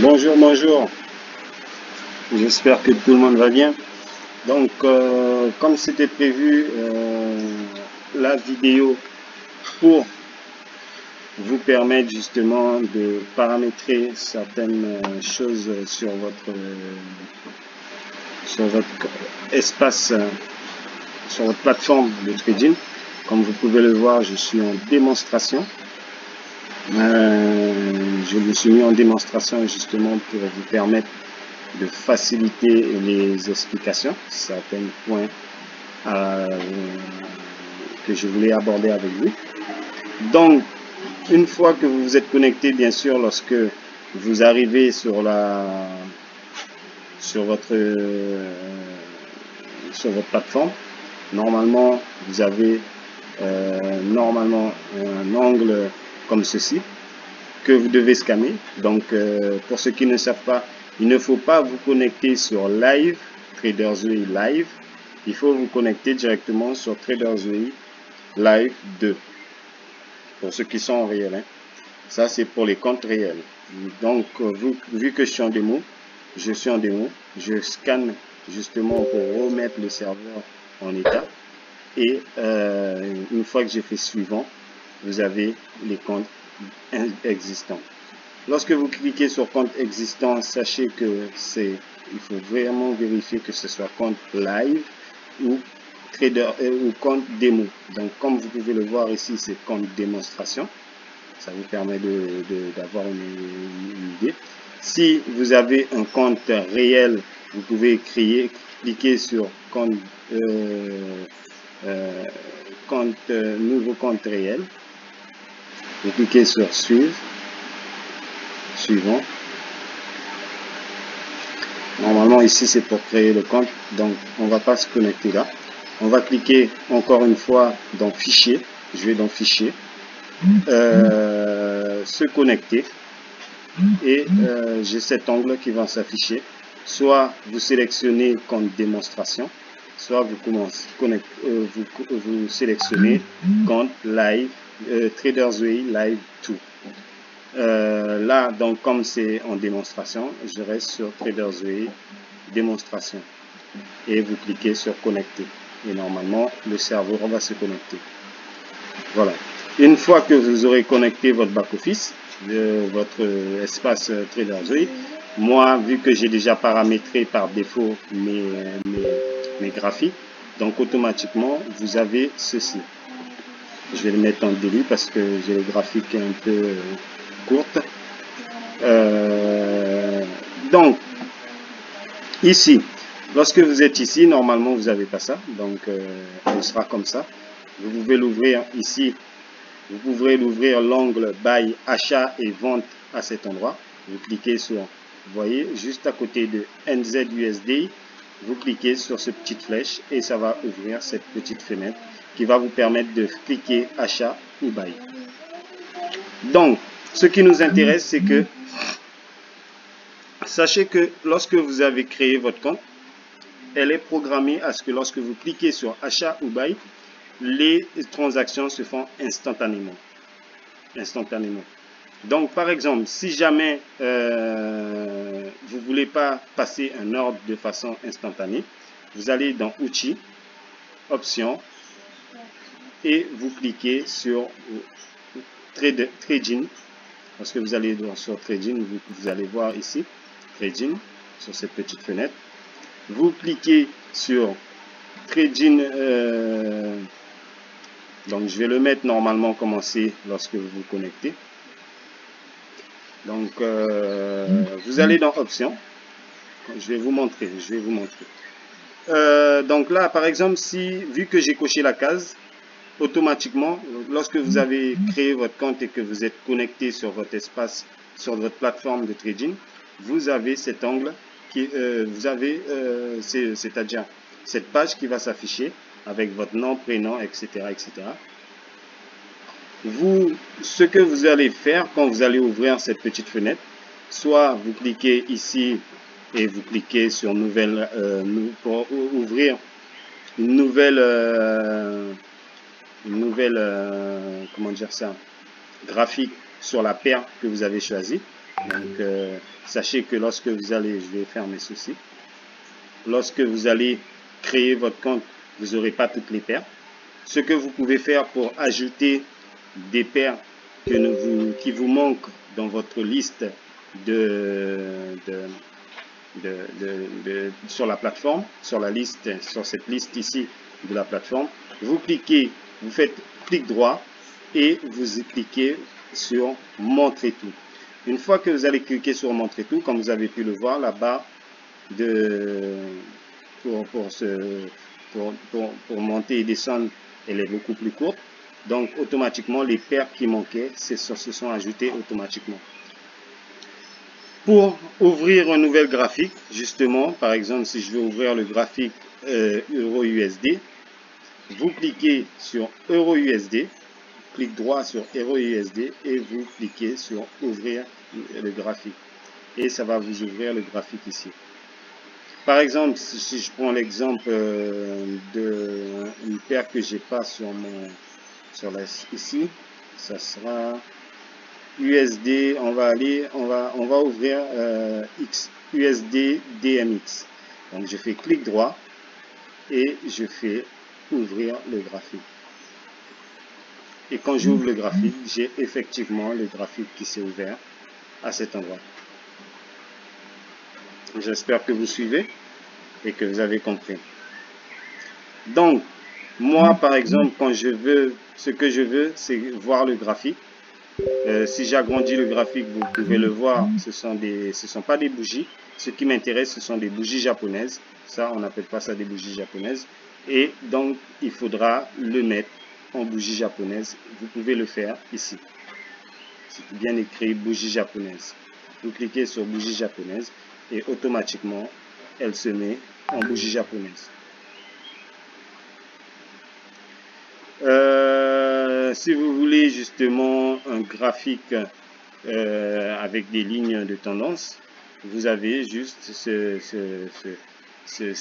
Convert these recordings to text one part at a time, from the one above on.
Bonjour, bonjour. J'espère que tout le monde va bien. Donc, comme c'était prévu, la vidéo pour vous permettre justement de paramétrer certaines choses sur votre espace, sur votre plateforme de trading. Comme vous pouvez le voir, je suis en démonstration. Je me suis mis en démonstration justement pour vous permettre de faciliter les explications, certains points que je voulais aborder avec vous. Donc, une fois que vous vous êtes connecté, bien sûr, lorsque vous arrivez sur votre plateforme, normalement, vous avez normalement un angle comme ceci que vous devez scanner. Donc, pour ceux qui ne savent pas, il ne faut pas vous connecter sur Live, Tradersway Live. Il faut vous connecter directement sur Tradersway Live 2. Pour ceux qui sont en réel. Hein. Ça, c'est pour les comptes réels. Donc, vu que je suis en démo, je scanne justement pour remettre le serveur en état. Et une fois que j'ai fait suivant, vous avez les comptes existants. Lorsque vous cliquez sur compte existant, sachez que il faut vraiment vérifier que ce soit compte live ou trader ou compte démo. Donc, comme vous pouvez le voir ici, c'est compte démonstration. Ça vous permet d'avoir une idée. Si vous avez un compte réel, vous pouvez cliquer sur compte nouveau compte réel. Vous cliquez sur suivant. Normalement ici c'est pour créer le compte, donc on va pas se connecter là. On va cliquer encore une fois dans fichier. Je vais dans fichier, se connecter, et j'ai cet onglet qui va s'afficher. Soit vous sélectionnez compte démonstration, soit vous sélectionnez compte live, Tradersway Live 2. Là, donc, comme c'est en démonstration, je reste sur Tradersway démonstration et vous cliquez sur connecter. Et normalement, le serveur va se connecter. Voilà. Une fois que vous aurez connecté votre back-office, votre espace Tradersway, moi, vu que j'ai déjà paramétré par défaut mes graphiques, donc automatiquement, vous avez ceci. Je vais le mettre en début parce que j'ai le graphique un peu courte. Donc, ici, lorsque vous êtes ici, normalement, vous n'avez pas ça. Donc, il sera comme ça. Vous pouvez l'ouvrir ici. Vous pouvez l'ouvrir l'onglet Buy, achat et vente à cet endroit. Vous cliquez sur, vous voyez, juste à côté de NZUSD, vous cliquez sur cette petite flèche et ça va ouvrir cette petite fenêtre qui va vous permettre de cliquer achat ou buy. Donc, ce qui nous intéresse, c'est que sachez que lorsque vous avez créé votre compte, elle est programmée à ce que lorsque vous cliquez sur achat ou buy, les transactions se font instantanément. Donc, par exemple, si jamais vous ne voulez pas passer un ordre de façon instantanée, vous allez dans Outils, Options, et vous cliquez sur Trading. Lorsque vous allez sur Trading, vous allez voir ici, Trading, sur cette petite fenêtre. Vous cliquez sur Trading. Donc, je vais le mettre normalement commencer lorsque vous vous connectez. Donc, vous allez dans Options. Je vais vous montrer. Donc là, par exemple, vu que j'ai coché la case, automatiquement, lorsque vous avez créé votre compte et que vous êtes connecté sur votre espace, sur votre plateforme de trading, vous avez cet angle c'est-à-dire cette page qui va s'afficher avec votre nom, prénom, etc., etc. Ce que vous allez faire quand vous allez ouvrir cette petite fenêtre, soit vous cliquez ici et vous cliquez sur nouvelle pour ouvrir une nouvelle comment dire ça, graphique sur la paire que vous avez choisie. Donc, sachez que lorsque vous allez, je vais fermer ceci, lorsque vous allez créer votre compte, vous n'aurez pas toutes les paires. Ce que vous pouvez faire pour ajouter des paires qui vous manquent dans votre liste sur la plateforme, sur cette liste ici de la plateforme, vous cliquez, vous faites clic droit et vous cliquez sur montrer tout. Une fois que vous allez cliquer sur montrer tout, comme vous avez pu le voir, la barre pour monter et descendre, elle est beaucoup plus courte. Donc automatiquement les paires qui manquaient se sont ajoutées automatiquement. Pour ouvrir un nouvel graphique, justement, par exemple, si je veux ouvrir le graphique EURUSD, vous cliquez sur EURUSD, clic droit sur EURUSD et vous cliquez sur ouvrir le graphique. Et ça va vous ouvrir le graphique ici. Par exemple, si je prends l'exemple d'une paire que j'ai pas ici, ça sera USD, on va ouvrir USD DMX. Donc je fais clic droit et je fais ouvrir le graphique. Et quand j'ouvre le graphique, j'ai effectivement le graphique qui s'est ouvert à cet endroit. J'espère que vous suivez et que vous avez compris. Donc, moi, par exemple, quand je veux, ce que je veux, c'est voir le graphique. Si j'agrandis le graphique, vous pouvez le voir, ce sont pas des bougies. Ce qui m'intéresse, ce sont des bougies japonaises. Ça, on n'appelle pas ça des bougies japonaises. Et donc, il faudra le mettre en bougie japonaise. Vous pouvez le faire ici. C'est bien écrit bougie japonaise. Vous cliquez sur bougie japonaise et automatiquement, elle se met en bougie japonaise. Si vous voulez justement un graphique avec des lignes de tendance, vous avez juste ce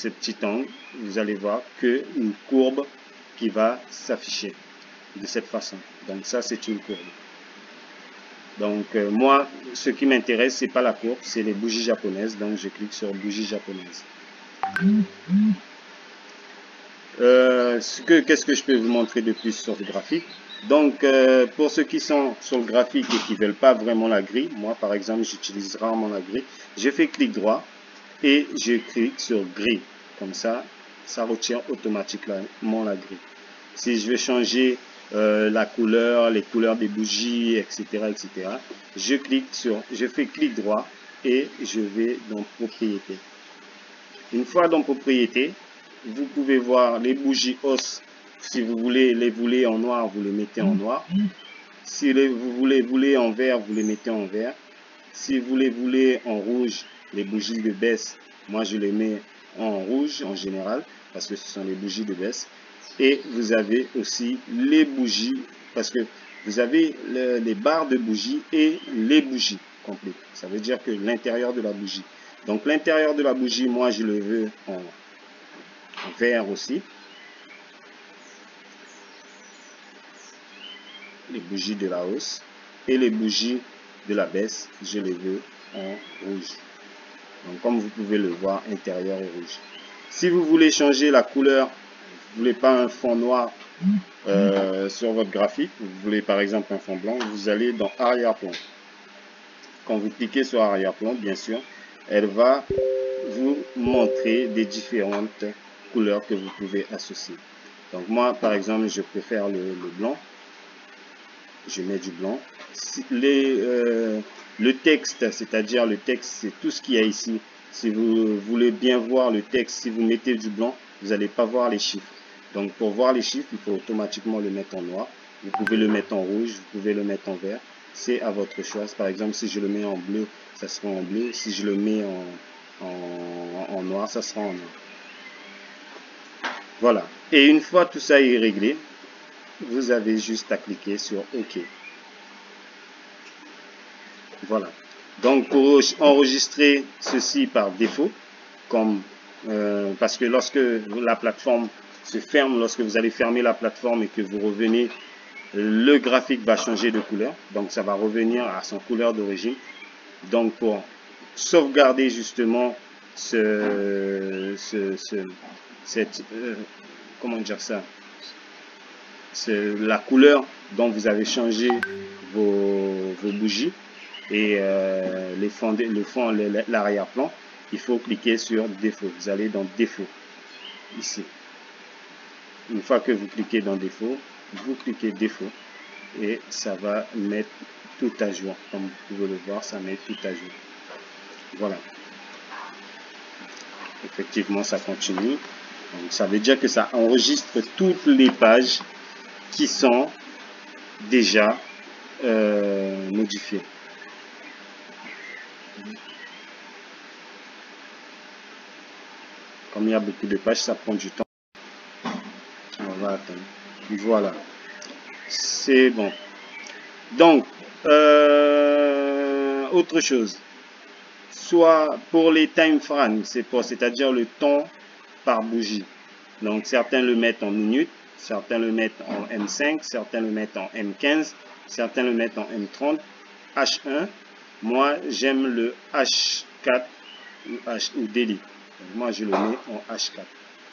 petit angle. Vous allez voir qu'une courbe qui va s'afficher de cette façon. Donc ça, c'est une courbe. Donc moi, ce qui m'intéresse, c'est pas la courbe, c'est les bougies japonaises. Donc je clique sur bougies japonaises. Qu'est-ce que je peux vous montrer de plus sur le graphique? Donc pour ceux qui sont sur le graphique et qui ne veulent pas vraiment la grille, moi par exemple j'utilise rarement la grille, je fais clic droit et je clique sur grille. Comme ça, ça retient automatiquement la grille. Si je veux changer la couleur, les couleurs des bougies, etc., je fais clic droit et je vais dans propriété. Une fois dans propriété, vous pouvez voir les bougies os. Si vous voulez les voulez en noir, vous les mettez en noir. Si vous voulez en vert, vous les mettez en vert. Si vous les voulez en rouge, les bougies de baisse, moi je les mets en rouge en général, parce que ce sont les bougies de baisse. Et vous avez aussi les bougies, parce que vous avez les barres de bougies et les bougies complètes. Ça veut dire que l'intérieur de la bougie. Donc l'intérieur de la bougie, moi je le veux en vert aussi. Les bougies de la hausse et les bougies de la baisse, je les veux en rouge. Donc comme vous pouvez le voir, intérieur est rouge. Si vous voulez changer la couleur, vous voulez pas un fond noir sur votre graphique, vous voulez par exemple un fond blanc, vous allez dans arrière-plan. Quand vous cliquez sur arrière-plan, bien sûr, elle va vous montrer des différentes couleurs que vous pouvez associer. Donc moi par exemple je préfère le blanc. Je mets du blanc. Le texte, c'est-à-dire le texte, c'est tout ce qu'il y a ici. Si vous voulez bien voir le texte, si vous mettez du blanc, vous n'allez pas voir les chiffres. Donc pour voir les chiffres, il faut automatiquement le mettre en noir. Vous pouvez le mettre en rouge, vous pouvez le mettre en vert. C'est à votre choix. Par exemple, si je le mets en bleu, ça sera en bleu. Si je le mets en noir, ça sera en noir. Voilà. Et une fois tout ça est réglé, vous avez juste à cliquer sur OK. Voilà. Donc pour enregistrer ceci par défaut, parce que lorsque la plateforme se ferme, lorsque vous allez fermer la plateforme et que vous revenez, le graphique va changer de couleur. Donc ça va revenir à son couleur d'origine. Donc pour sauvegarder justement comment dire ça, c'est la couleur dont vous avez changé vos bougies et le fond, l'arrière-plan, il faut cliquer sur défaut. Vous allez dans défaut ici. Une fois que vous cliquez dans défaut, vous cliquez défaut et ça va mettre tout à jour. Comme vous pouvez le voir, ça met tout à jour. Voilà. Effectivement, ça continue. Donc, ça veut dire que ça enregistre toutes les pages qui sont déjà modifiées. Comme il y a beaucoup de pages, ça prend du temps. On va attendre. Voilà. C'est bon. Donc, autre chose. Soit pour les time frames, c'est-à-dire le temps par bougie. Donc, certains le mettent en minutes, certains le mettent en M5, certains le mettent en M15, certains le mettent en M30, H1. Moi, j'aime le H4 ou daily. Moi, je le mets en H4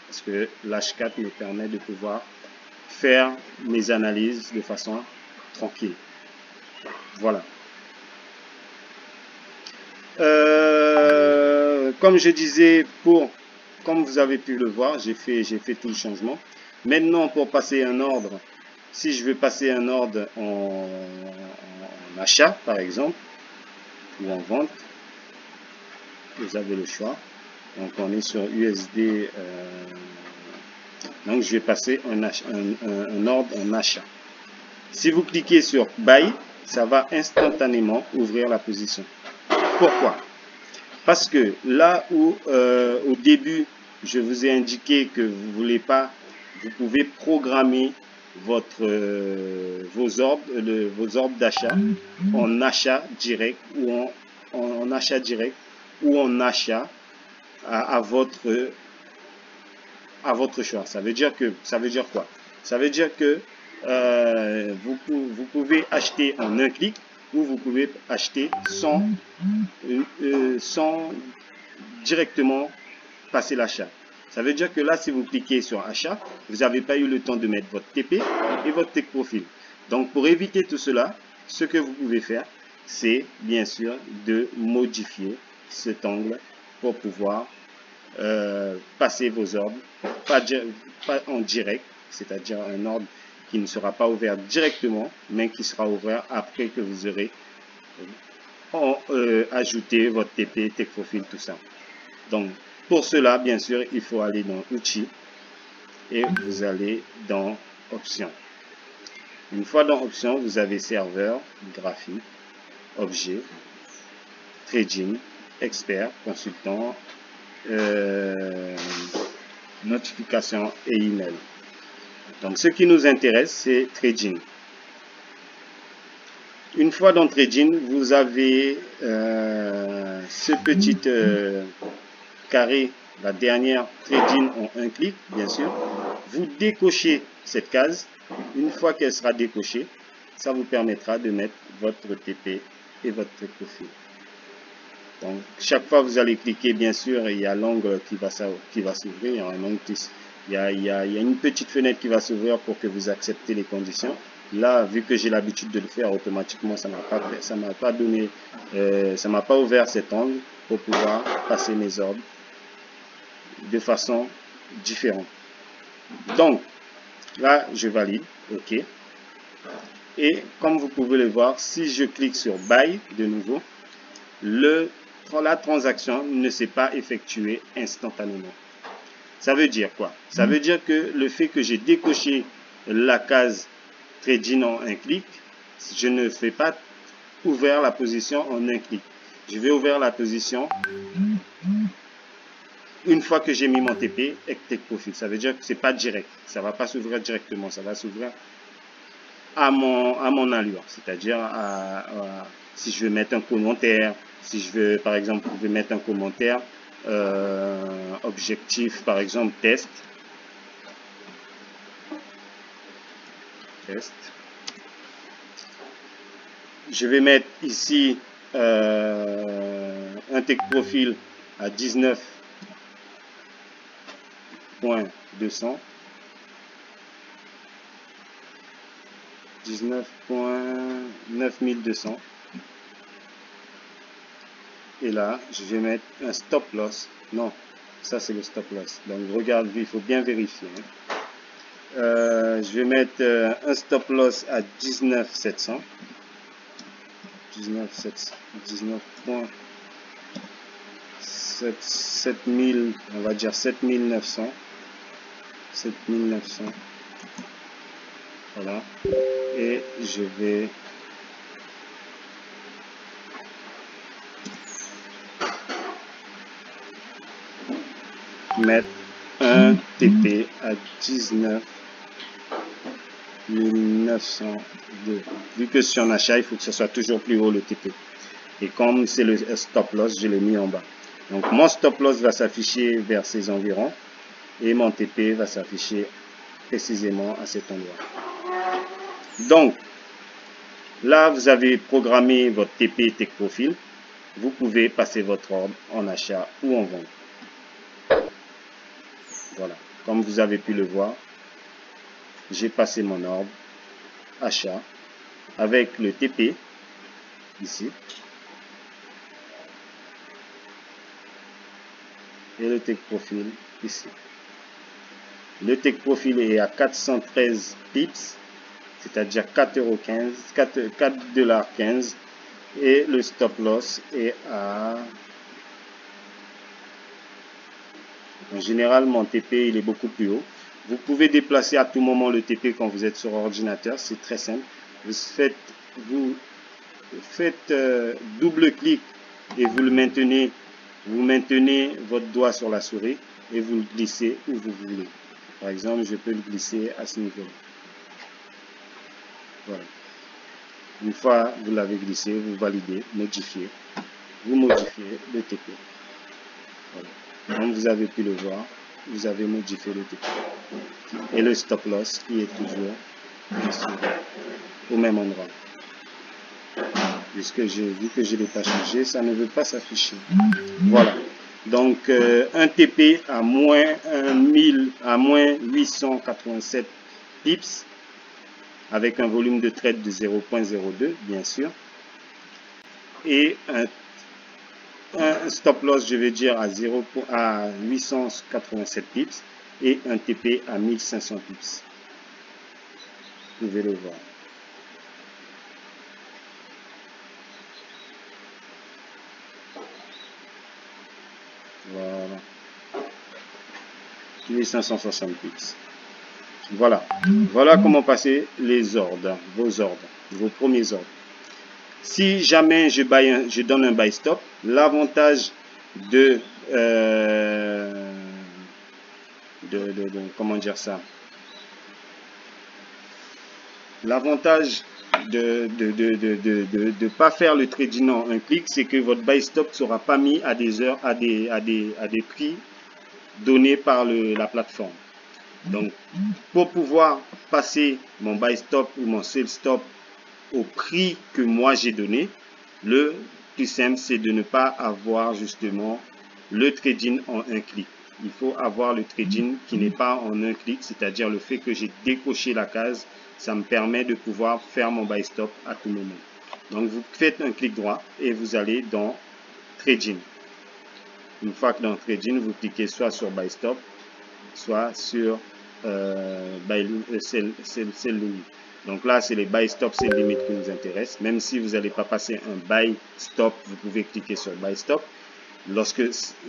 parce que l'H4 me permet de pouvoir faire mes analyses de façon tranquille. Voilà. Comme je disais, comme vous avez pu le voir, j'ai fait tout le changement. Maintenant, pour passer un ordre, si je veux passer un ordre en achat, par exemple, ou en vente, vous avez le choix. Donc, on est sur USD. Donc, je vais passer un ordre en achat. Si vous cliquez sur Buy, ça va instantanément ouvrir la position. Pourquoi? Parce que là où au début, je vous ai indiqué que vous pouvez programmer vos ordres d'achat en achat direct ou en achat direct ou en achat à votre choix. Ça veut dire quoi? Ça veut dire que vous pouvez acheter en un clic ou vous pouvez acheter sans directement passer l'achat. Ça veut dire que là, si vous cliquez sur achat, vous n'avez pas eu le temps de mettre votre TP et votre take profil. Donc, pour éviter tout cela, ce que vous pouvez faire, c'est bien sûr de modifier cet angle pour pouvoir passer vos ordres, pas en direct, c'est-à-dire un ordre qui ne sera pas ouvert directement, mais qui sera ouvert après que vous aurez ajouté votre TP, take profil, tout ça. Donc, pour cela, bien sûr, il faut aller dans Outils et vous allez dans Options. Une fois dans Options, vous avez Serveur, Graphique, Objet, Trading, Expert, Consultant, Notification et Email. Donc, ce qui nous intéresse, c'est Trading. Une fois dans Trading, vous avez ce petit carré, la dernière Trading en un clic, bien sûr. Vous décochez cette case. Une fois qu'elle sera décochée, ça vous permettra de mettre votre TP et votre profil. Donc, chaque fois vous allez cliquer, bien sûr, il y a l'angle qui va s'ouvrir. Il y a une petite fenêtre qui va s'ouvrir pour que vous acceptez les conditions. Là, vu que j'ai l'habitude de le faire automatiquement, ça m'a pas ouvert cet angle pour pouvoir passer mes ordres de façon différente. Donc, là, je valide, OK. Et comme vous pouvez le voir, si je clique sur Buy de nouveau, la transaction ne s'est pas effectuée instantanément. Ça veut dire quoi? Ça veut dire que le fait que j'ai décoché la case Trading en un clic, je ne fais pas ouvrir la position en un clic. Je vais ouvrir la position une fois que j'ai mis mon TP et take profil. Ça veut dire que c'est pas direct. Ça va pas s'ouvrir directement. Ça va s'ouvrir à mon allure. C'est-à-dire si je veux mettre un commentaire, si je veux, par exemple, mettre un commentaire, objectif, par exemple, test. Je vais mettre ici un take profil à 19.200, 19.9200, et là je vais mettre un stop loss. Non, ça c'est le stop loss, donc regarde, il faut bien vérifier, hein. Je vais mettre un stop loss à 19.700, 7000, on va dire 7900, voilà, et je vais mettre un TP à 19.902. Vu que c'est en achat, il faut que ce soit toujours plus haut le TP. Et comme c'est le stop loss, je l'ai mis en bas. Donc mon stop loss va s'afficher vers ces environs et mon TP va s'afficher précisément à cet endroit. Donc là, vous avez programmé votre TP Take Profil. Vous pouvez passer votre ordre en achat ou en vente. Voilà, comme vous avez pu le voir, j'ai passé mon ordre achat avec le TP ici et le Take Profil ici. Le Take Profil est à 413 pips, c'est-à-dire 4,15 €, 4,15 $, et le stop loss est à... En général, mon TP il est beaucoup plus haut. Vous pouvez déplacer à tout moment le TP quand vous êtes sur ordinateur, c'est très simple. Vous faites double-clic et vous le maintenez. Vous maintenez votre doigt sur la souris et vous le glissez où vous voulez. Par exemple, je peux le glisser à ce niveau-là. Voilà. Une fois vous l'avez glissé, vous validez, modifiez. Vous modifiez le TP. Voilà. Comme vous avez pu le voir, vous avez modifié le TP. Et le stop loss qui est toujours ici, au même endroit. Puisque j'ai vu que je ne l'ai pas changé, ça ne veut pas s'afficher. Voilà. Donc un TP à moins 887 pips avec un volume de trade de 0.02 bien sûr, et un stop loss, je vais dire à 887 pips et un TP à 1500 pips. Vous pouvez le voir. Voilà. 1560 pips. Voilà. Voilà comment passer les ordres, vos premiers ordres. Si jamais je donne un buy stop, l'avantage comment dire ça, l'avantage de pas faire le trading en un clic, c'est que votre buy stop ne sera pas mis à des heures, à des prix donnés par la plateforme. Donc pour pouvoir passer mon buy stop ou mon sell stop au prix que moi j'ai donné, le plus simple c'est de ne pas avoir justement le trading en un clic. Il faut avoir le trading qui n'est pas en un clic, c'est-à-dire le fait que j'ai décoché la case, ça me permet de pouvoir faire mon buy stop à tout moment. Donc vous faites un clic droit et vous allez dans trading. Une fois que dans trading, vous cliquez soit sur buy stop, soit sur sell limit. Donc là, c'est les buy stop, sell limit qui nous intéressent. Même si vous n'allez pas passer un buy stop, vous pouvez cliquer sur buy stop. Lorsque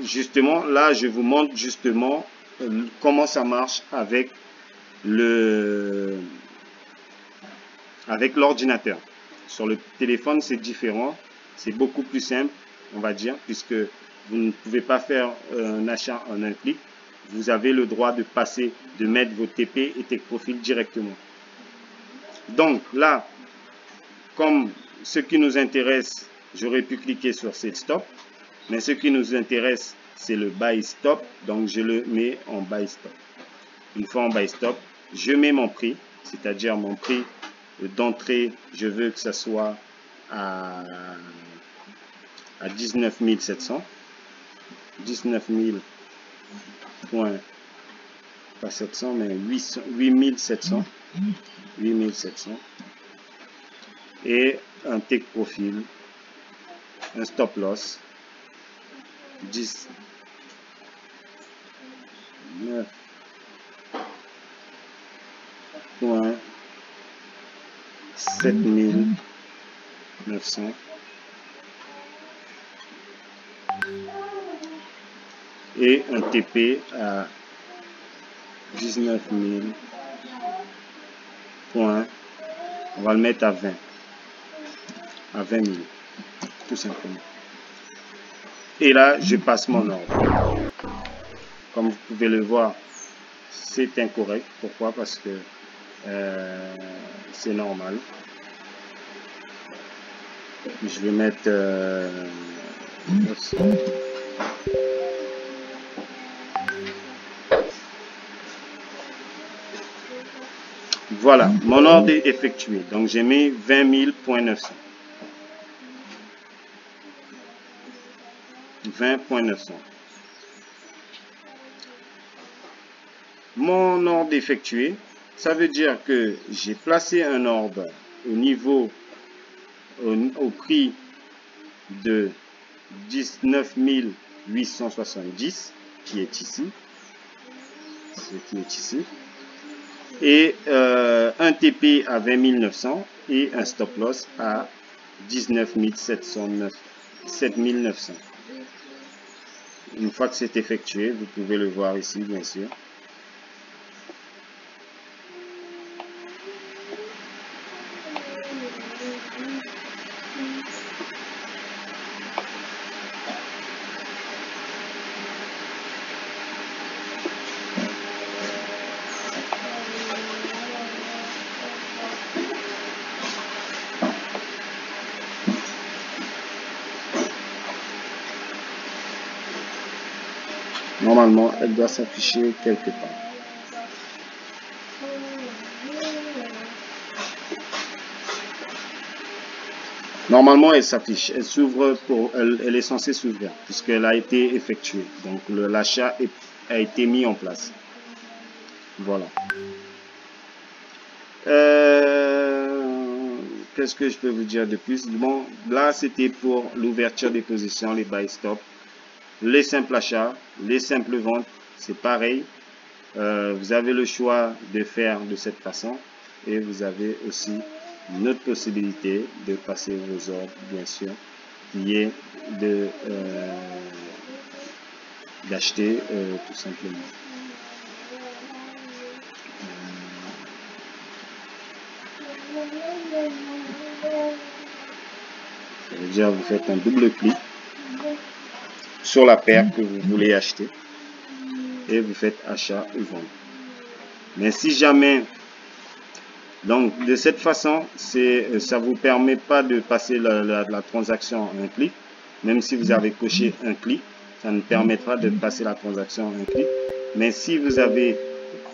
justement, là, je vous montre justement comment ça marche avec l'ordinateur. Sur le téléphone, c'est différent. C'est beaucoup plus simple, on va dire, puisque vous ne pouvez pas faire un achat en un clic. Vous avez le droit de passer, de mettre vos TP et Take Profil directement. Donc là, comme ce qui nous intéresse, j'aurais pu cliquer sur Sell Stop, mais ce qui nous intéresse, c'est le Buy Stop, donc je le mets en Buy Stop. Une fois en Buy Stop, je mets mon prix, c'est-à-dire mon prix d'entrée, je veux que ça soit à à 19 700. 19 000 point, pas 700, mais 8700. 8700. Et un take profil, un stop loss, 10, 9, point, 7900. Et un TP à 19 000 points. On va le mettre à 20. À 20 000. Tout simplement. Et là, je passe mon ordre. Comme vous pouvez le voir, c'est incorrect. Pourquoi? Parce que c'est normal. Je vais mettre 900. Voilà, mon ordre est effectué. Donc j'ai mis 20 000.900. 20.900. Mon ordre effectué, ça veut dire que j'ai placé un ordre au niveau, au prix de 19 870, qui est ici. Ce qui est ici. Et un TP à 20 900 et un stop loss à 19 7900. Une fois que c'est effectué, vous pouvez le voir ici, bien sûr. Normalement, elle doit s'afficher quelque part. Normalement, elle s'affiche. Elle s'ouvre pour. Elle est censée s'ouvrir puisqu'elle a été effectuée. Donc l'achat a été mis en place. Voilà. Qu'est-ce que je peux vous dire de plus? Bon, là, c'était pour l'ouverture des positions, les buy stop. Les simples achats, les simples ventes, c'est pareil. Vous avez le choix de faire de cette façon. Et vous avez aussi une autre possibilité de passer vos ordres, bien sûr, qui est d'acheter tout simplement. Ça veut dire vous faites un double clic sur la paire que vous voulez acheter et vous faites achat ou vente. Mais si jamais, donc de cette façon, ça vous permet pas de passer la transaction en un clic. Même si vous avez coché un clic, ça ne permettra de passer la transaction en un clic. Mais si vous avez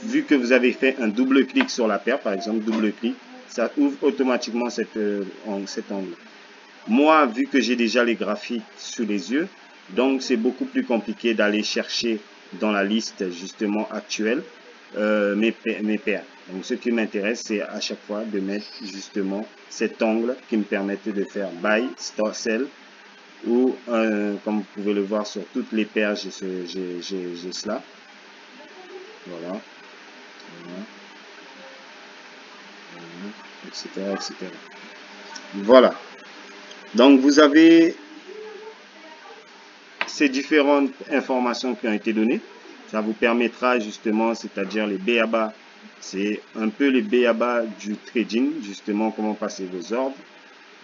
vu que vous avez fait un double clic sur la paire, par exemple double clic, ça ouvre automatiquement cet angle. Moi, vu que j'ai déjà les graphiques sous les yeux, donc c'est beaucoup plus compliqué d'aller chercher dans la liste justement actuelle mes paires. Donc ce qui m'intéresse, c'est à chaque fois de mettre justement cet angle qui me permettait de faire buy, stop, sell, ou comme vous pouvez le voir sur toutes les paires, j'ai cela. Voilà. Etc., etc. Voilà. Donc vous avez ces différentes informations qui ont été données. Ça vous permettra justement, c'est-à-dire les b.a.-ba, c'est un peu les b.a.-ba du trading, justement comment passer vos ordres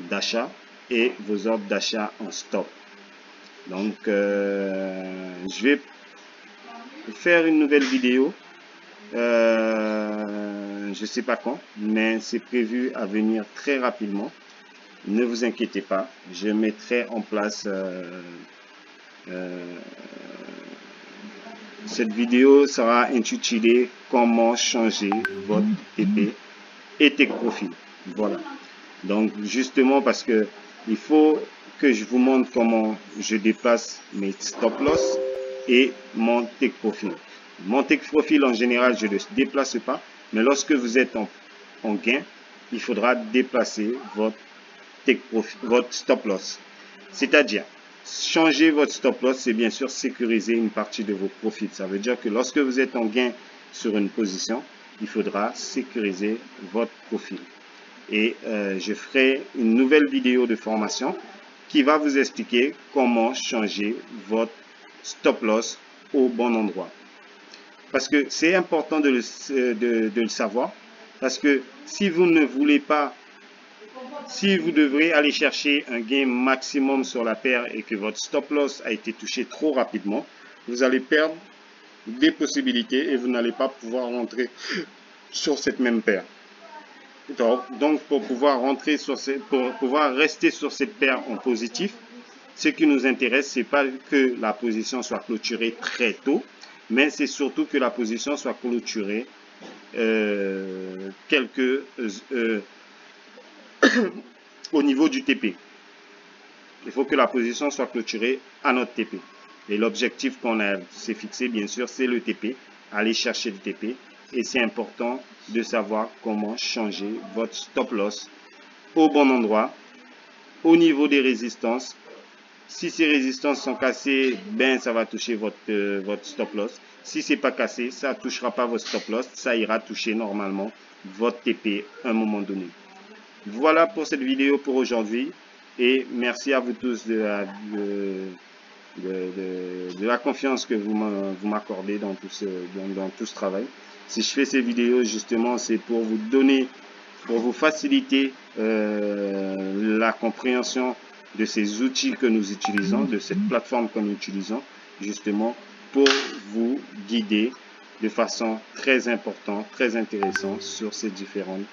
d'achat et vos ordres d'achat en stop. Donc je vais faire une nouvelle vidéo. Je ne sais pas quand, mais c'est prévu à venir très rapidement. Ne vous inquiétez pas, je mettrai en place cette vidéo sera intitulée comment changer votre TP et Take Profit. Voilà. Donc justement parce que il faut que je vous montre comment je déplace mes stop loss et mon take profit. Mon take profit en général, je ne le déplace pas, mais lorsque vous êtes en gain, il faudra déplacer votre take profit, votre stop loss. C'est-à-dire, changer votre stop loss, c'est bien sûr sécuriser une partie de vos profits. Ça veut dire que lorsque vous êtes en gain sur une position, il faudra sécuriser votre profil. Et je ferai une nouvelle vidéo de formation qui va vous expliquer comment changer votre stop loss au bon endroit. Parce que c'est important de le savoir. Parce que si vous ne voulez pas, si vous devrez aller chercher un gain maximum sur la paire et que votre stop loss a été touché trop rapidement, vous allez perdre des possibilités et vous n'allez pas pouvoir rentrer sur cette même paire. Donc pour pouvoir rester sur cette paire en positif, ce qui nous intéresse, c'est pas que la position soit clôturée très tôt, mais c'est surtout que la position soit clôturée au niveau du TP. Il faut que la position soit clôturée à notre TP. Et l'objectif qu'on s'est fixé, bien sûr, c'est le TP, aller chercher le TP. Et c'est important de savoir comment changer votre stop loss au bon endroit, au niveau des résistances. Si ces résistances sont cassées, ben ça va toucher votre stop loss. Si c'est pas cassé, ça ne touchera pas votre stop loss, ça ira toucher normalement votre TP à un moment donné. Voilà pour cette vidéo pour aujourd'hui et merci à vous tous de la confiance que vous m'accordez dans tout ce travail. Si je fais ces vidéos justement, c'est pour vous donner, pour vous faciliter la compréhension de ces outils que nous utilisons, de cette plateforme que nous utilisons, justement pour vous guider de façon très importante, très intéressante sur ces différentes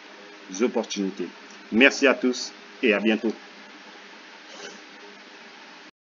opportunités. Merci à tous et à bientôt.